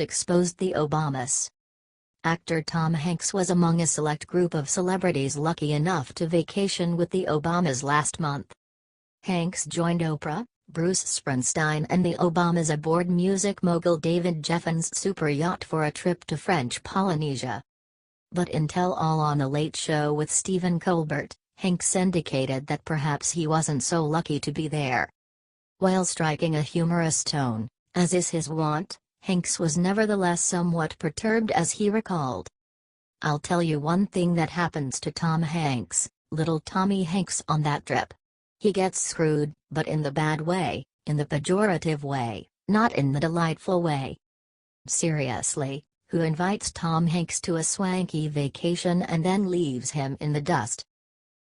exposed the Obamas. Actor Tom Hanks was among a select group of celebrities lucky enough to vacation with the Obamas last month. Hanks joined Oprah, Bruce Springsteen and the Obamas aboard music mogul David Geffen's super yacht for a trip to French Polynesia. But in Tell All on The Late Show with Stephen Colbert, Hanks indicated that perhaps he wasn't so lucky to be there. While striking a humorous tone, as is his wont, Hanks was nevertheless somewhat perturbed as he recalled. "I'll tell you one thing that happens to Tom Hanks, little Tommy Hanks on that trip. He gets screwed, but in the bad way, in the pejorative way, not in the delightful way." Seriously, who invites Tom Hanks to a swanky vacation and then leaves him in the dust?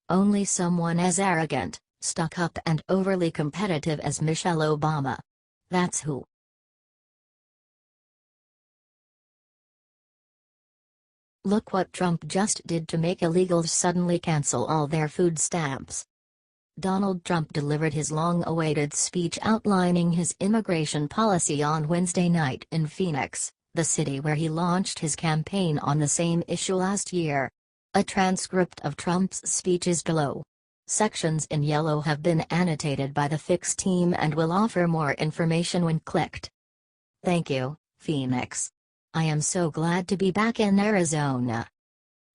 Only someone as arrogant, stuck-up and overly competitive as Michelle Obama. That's who. Look what Trump just did to make illegals suddenly cancel all their food stamps. Donald Trump delivered his long-awaited speech outlining his immigration policy on Wednesday night in Phoenix, the city where he launched his campaign on the same issue last year. A transcript of Trump's speech is below. Sections in yellow have been annotated by the Fix team and will offer more information when clicked. Thank you, Phoenix. I am so glad to be back in Arizona.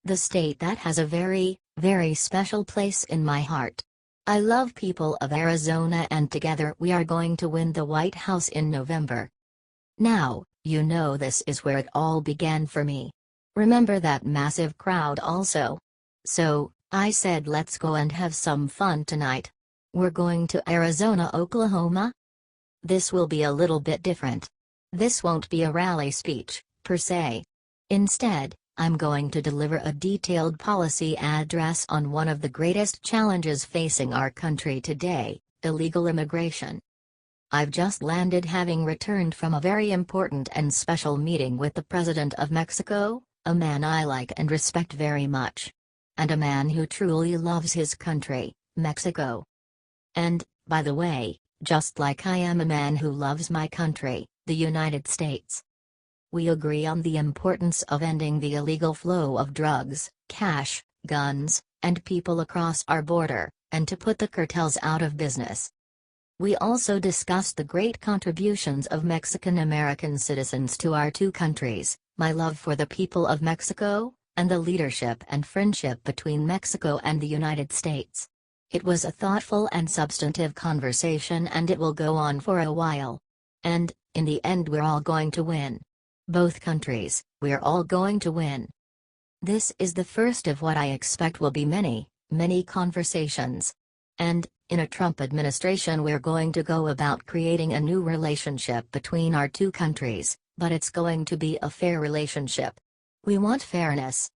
The state that has a very, very special place in my heart. I love people of Arizona and together we are going to win the White House in November. Now, you know this is where it all began for me. Remember that massive crowd also? So, I said let's go and have some fun tonight. We're going to Arizona, Oklahoma? This will be a little bit different. This won't be a rally speech, per se. Instead, I'm going to deliver a detailed policy address on one of the greatest challenges facing our country today, illegal immigration. I've just landed having returned from a very important and special meeting with the President of Mexico, a man I like and respect very much. And a man who truly loves his country, Mexico. And, by the way, just like I am a man who loves my country, the United States. We agree on the importance of ending the illegal flow of drugs, cash, guns, and people across our border, and to put the cartels out of business. We also discussed the great contributions of Mexican-American citizens to our two countries, my love for the people of Mexico, and the leadership and friendship between Mexico and the United States. It was a thoughtful and substantive conversation and it will go on for a while. And, in the end we're all going to win. Both countries, we're all going to win. This is the first of what I expect will be many, many conversations. And, in a Trump administration we're going to go about creating a new relationship between our two countries, but it's going to be a fair relationship. We want fairness.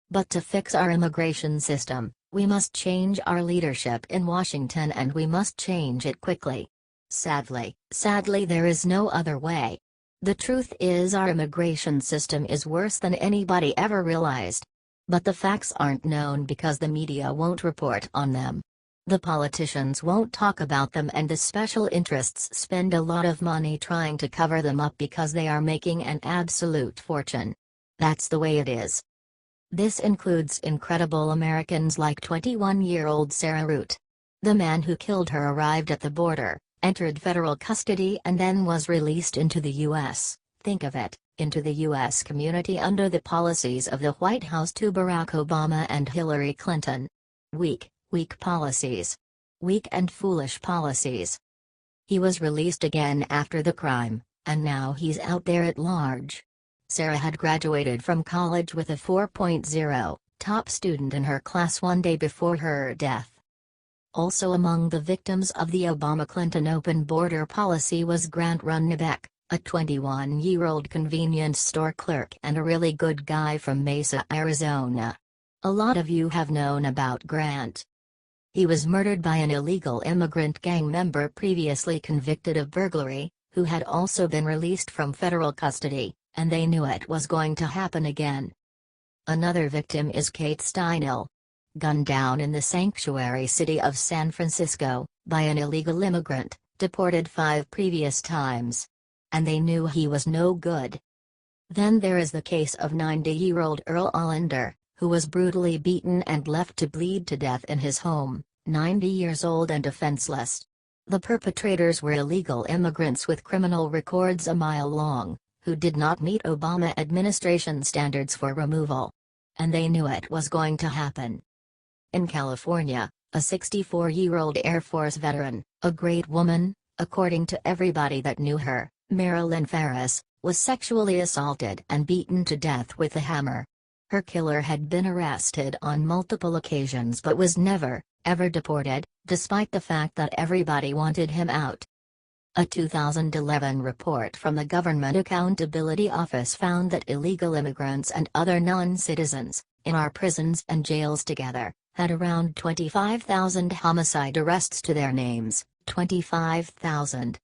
But to fix our immigration system, we must change our leadership in Washington and we must change it quickly. Sadly there is no other way. The truth is our immigration system is worse than anybody ever realized. But the facts aren't known because the media won't report on them. The politicians won't talk about them and the special interests spend a lot of money trying to cover them up because they are making an absolute fortune. That's the way it is. This includes incredible Americans like 21-year-old Sarah Root. The man who killed her arrived at the border, entered federal custody and then was released into the U.S., think of it, into the U.S. community under the policies of the White House to Barack Obama and Hillary Clinton. Weak policies. Weak and foolish policies. He was released again after the crime, and now he's out there at large. Sarah had graduated from college with a 4.0, top student in her class one day before her death. Also among the victims of the Obama-Clinton open border policy was Grant Runnebeck, a 21-year-old convenience store clerk and a really good guy from Mesa, Arizona. A lot of you have known about Grant. He was murdered by an illegal immigrant gang member previously convicted of burglary, who had also been released from federal custody, and they knew it was going to happen again. Another victim is Kate Steinle. Gunned down in the sanctuary city of San Francisco, by an illegal immigrant, deported 5 previous times. And they knew he was no good. Then there is the case of 90-year-old Earl Allender, who was brutally beaten and left to bleed to death in his home, 90 years old and defenseless. The perpetrators were illegal immigrants with criminal records a mile long, who did not meet Obama administration standards for removal. And they knew it was going to happen. In California, a 64-year-old Air Force veteran, a great woman, according to everybody that knew her, Marilyn Ferris, was sexually assaulted and beaten to death with a hammer. Her killer had been arrested on multiple occasions but was never, ever deported, despite the fact that everybody wanted him out. A 2011 report from the Government Accountability Office found that illegal immigrants and other non-citizens, in our prisons and jails together, had around 25,000 homicide arrests to their names, 25,000.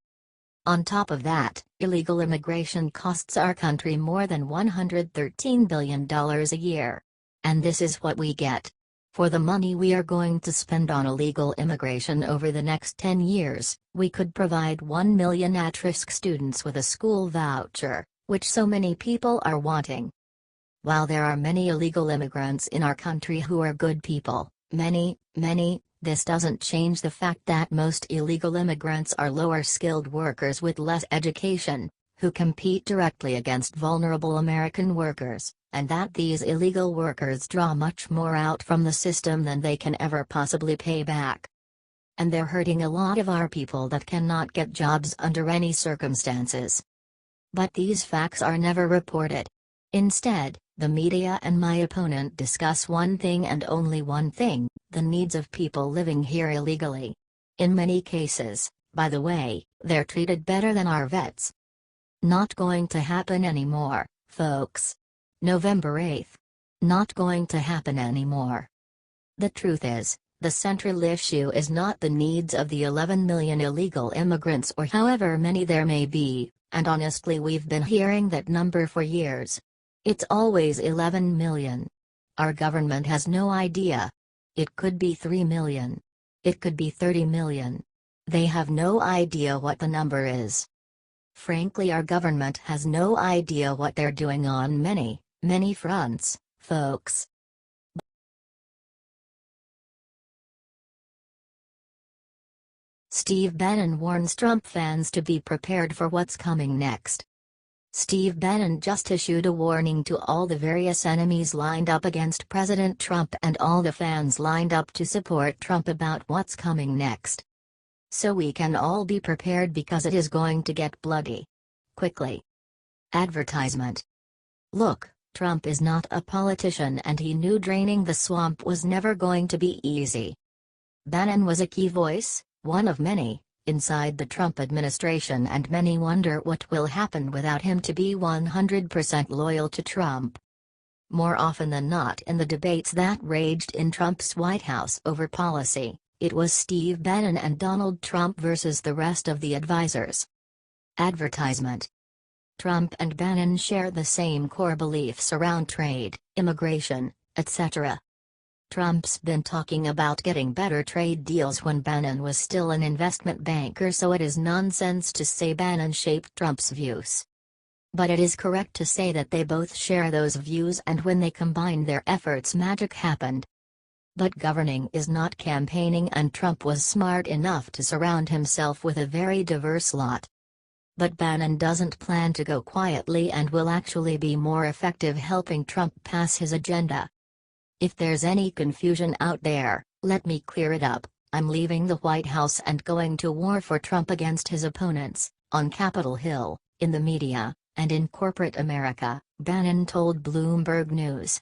On top of that, illegal immigration costs our country more than $113 billion a year. And this is what we get. For the money we are going to spend on illegal immigration over the next 10 years, we could provide 1 million at-risk students with a school voucher, which so many people are wanting. While there are many illegal immigrants in our country who are good people, many, this doesn't change the fact that most illegal immigrants are lower-skilled workers with less education, who compete directly against vulnerable American workers, and that these illegal workers draw much more out from the system than they can ever possibly pay back. And they're hurting a lot of our people that cannot get jobs under any circumstances. But these facts are never reported. Instead, the media and my opponent discuss one thing and only one thing: the needs of people living here illegally. In many cases, by the way, they're treated better than our vets. Not going to happen anymore, folks. November 8th. Not going to happen anymore. The truth is, the central issue is not the needs of the 11 million illegal immigrants or however many there may be, and honestly we've been hearing that number for years. It's always 11 million. Our government has no idea. It could be 3 million. It could be 30 million. They have no idea what the number is. Frankly, our government has no idea what they're doing on many, many fronts, folks. Steve Bannon warns Trump fans to be prepared for what's coming next. Steve Bannon just issued a warning to all the various enemies lined up against President Trump and all the fans lined up to support Trump about what's coming next. So we can all be prepared because it is going to get bloody. Quickly. Advertisement. Look, Trump is not a politician and he knew draining the swamp was never going to be easy. Bannon was a key voice, one of many, inside the Trump administration, and many wonder what will happen without him to be 100% loyal to Trump. More often than not in the debates that raged in Trump's White House over policy, it was Steve Bannon and Donald Trump versus the rest of the advisors. Advertisement. Trump and Bannon share the same core beliefs around trade, immigration, etc. Trump's been talking about getting better trade deals when Bannon was still an investment banker, so it is nonsense to say Bannon shaped Trump's views. But it is correct to say that they both share those views, and when they combined their efforts, magic happened. But governing is not campaigning, and Trump was smart enough to surround himself with a very diverse lot. But Bannon doesn't plan to go quietly and will actually be more effective helping Trump pass his agenda. If there's any confusion out there, let me clear it up. I'm leaving the White House and going to war for Trump against his opponents, on Capitol Hill, in the media, and in corporate America, Bannon told Bloomberg News.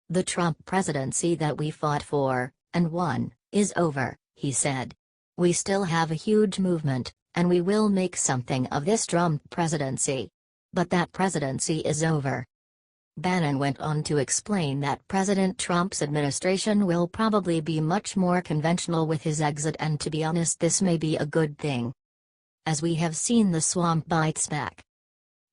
The Trump presidency that we fought for, and won, is over, he said. We still have a huge movement, and we will make something of this Trump presidency. But that presidency is over. Bannon went on to explain that President Trump's administration will probably be much more conventional with his exit, and to be honest, this may be a good thing. As we have seen, the swamp bites back.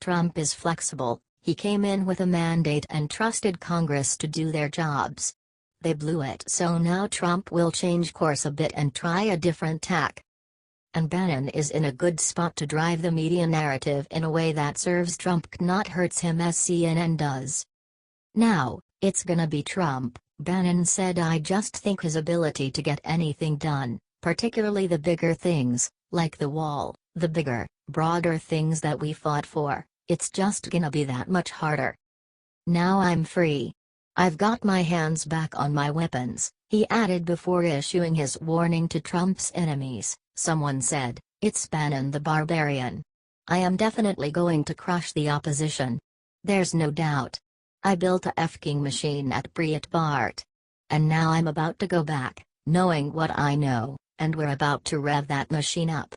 Trump is flexible. He came in with a mandate and trusted Congress to do their jobs. They blew it, so now Trump will change course a bit and try a different tack. and Bannon is in a good spot to drive the media narrative in a way that serves Trump, not hurts him, as CNN does. Now, it's gonna be Trump, Bannon said. I just think his ability to get anything done, particularly the bigger things, like the wall, the bigger, broader things that we fought for, it's just gonna be that much harder. Now I'm free. I've got my hands back on my weapons, he added before issuing his warning to Trump's enemies. Someone said, "It's Bannon the Barbarian. I am definitely going to crush the opposition. There's no doubt. I built a f-king machine at Breitbart. And now I'm about to go back, knowing what I know, and we're about to rev that machine up.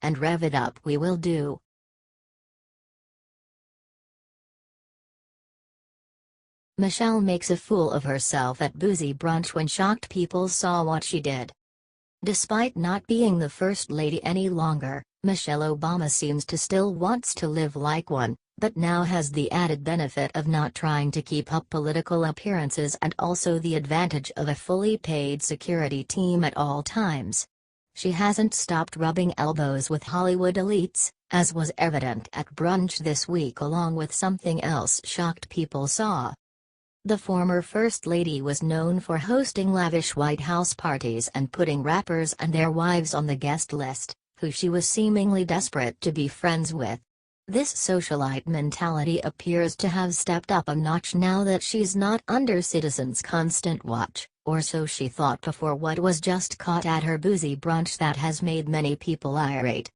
And rev it up we will do." Michelle makes a fool of herself at boozy brunch when shocked people saw what she did. Despite not being the First Lady any longer, Michelle Obama seems to still wants to live like one, but now has the added benefit of not trying to keep up political appearances and also the advantage of a fully paid security team at all times. She hasn't stopped rubbing elbows with Hollywood elites, as was evident at brunch this week, along with something else shocked people saw. The former First Lady was known for hosting lavish White House parties and putting rappers and their wives on the guest list, who she was seemingly desperate to be friends with. This socialite mentality appears to have stepped up a notch now that she's not under citizens' constant watch, or so she thought before what was just caught at her boozy brunch that has made many people irate.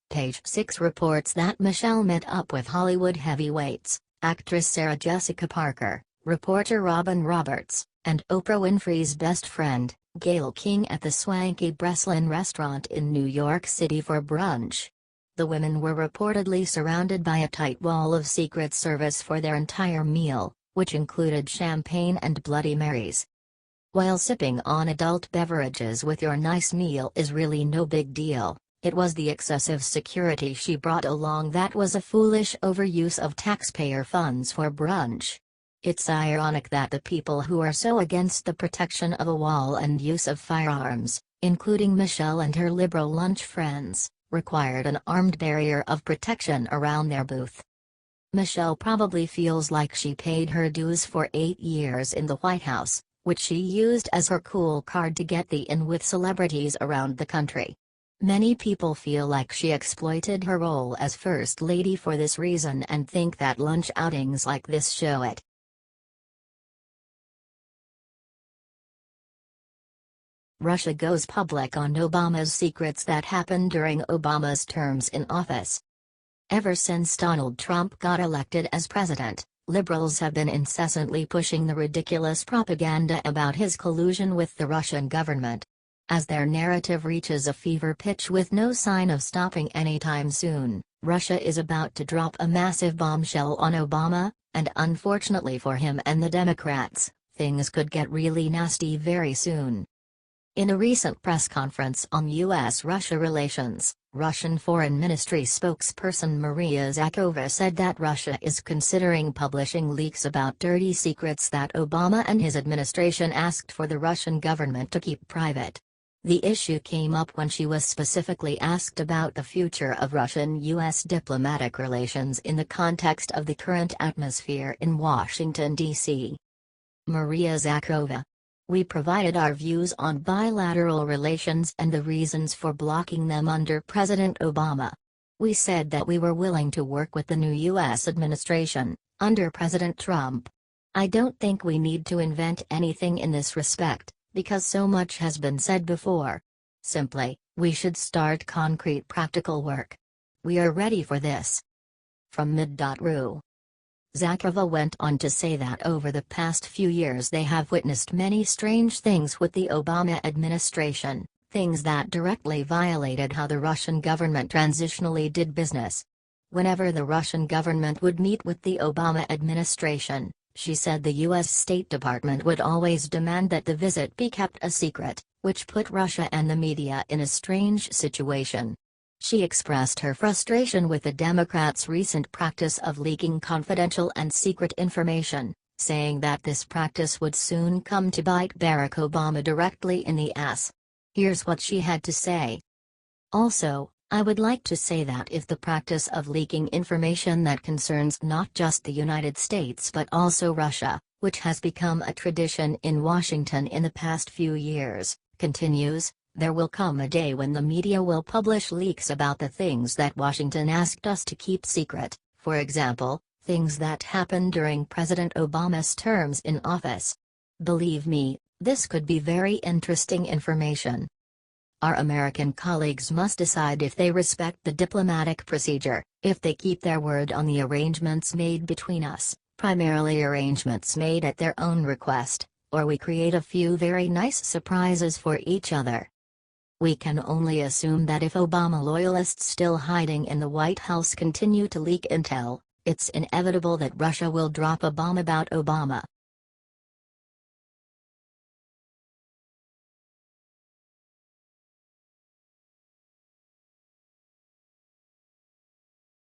Page 6 reports that Michelle met up with Hollywood heavyweights, actress Sarah Jessica Parker, reporter Robin Roberts, and Oprah Winfrey's best friend, Gayle King, at the swanky Breslin restaurant in New York City for brunch. The women were reportedly surrounded by a tight wall of Secret Service for their entire meal, which included champagne and Bloody Marys. While sipping on adult beverages with your nice meal is really no big deal, it was the excessive security she brought along that was a foolish overuse of taxpayer funds for brunch. It's ironic that the people who are so against the protection of a wall and use of firearms, including Michelle and her liberal lunch friends, required an armed barrier of protection around their booth. Michelle probably feels like she paid her dues for 8 years in the White House, which she used as her cool card to get the in with celebrities around the country. Many people feel like she exploited her role as First Lady for this reason and think that lunch outings like this show it. Russia goes public on Obama's secrets that happened during Obama's terms in office. Ever since Donald Trump got elected as president, liberals have been incessantly pushing the ridiculous propaganda about his collusion with the Russian government. As their narrative reaches a fever pitch with no sign of stopping anytime soon, Russia is about to drop a massive bombshell on Obama, and unfortunately for him and the Democrats, things could get really nasty very soon. In a recent press conference on U.S.-Russia relations, Russian Foreign Ministry spokesperson Maria Zakharova said that Russia is considering publishing leaks about dirty secrets that Obama and his administration asked for the Russian government to keep private. The issue came up when she was specifically asked about the future of Russian-U.S. diplomatic relations in the context of the current atmosphere in Washington, D.C. Maria Zakharova: "We provided our views on bilateral relations and the reasons for blocking them under President Obama. We said that we were willing to work with the new U.S. administration, under President Trump. I don't think we need to invent anything in this respect, because so much has been said before. Simply, we should start concrete practical work. We are ready for this." From mid.ru. Zakharova went on to say that over the past few years they have witnessed many strange things with the Obama administration, things that directly violated how the Russian government transitionally did business. Whenever the Russian government would meet with the Obama administration, she said the U.S. State Department would always demand that the visit be kept a secret, which put Russia and the media in a strange situation. She expressed her frustration with the Democrats' recent practice of leaking confidential and secret information, saying that this practice would soon come to bite Barack Obama directly in the ass. Here's what she had to say. Also, I would like to say that if the practice of leaking information that concerns not just the United States but also Russia, which has become a tradition in Washington in the past few years, continues, there will come a day when the media will publish leaks about the things that Washington asked us to keep secret, for example, things that happened during President Obama's terms in office. Believe me, this could be very interesting information. Our American colleagues must decide if they respect the diplomatic procedure, if they keep their word on the arrangements made between us, primarily arrangements made at their own request, or we create a few very nice surprises for each other. We can only assume that if Obama loyalists still hiding in the White House continue to leak intel, it's inevitable that Russia will drop a bomb about Obama.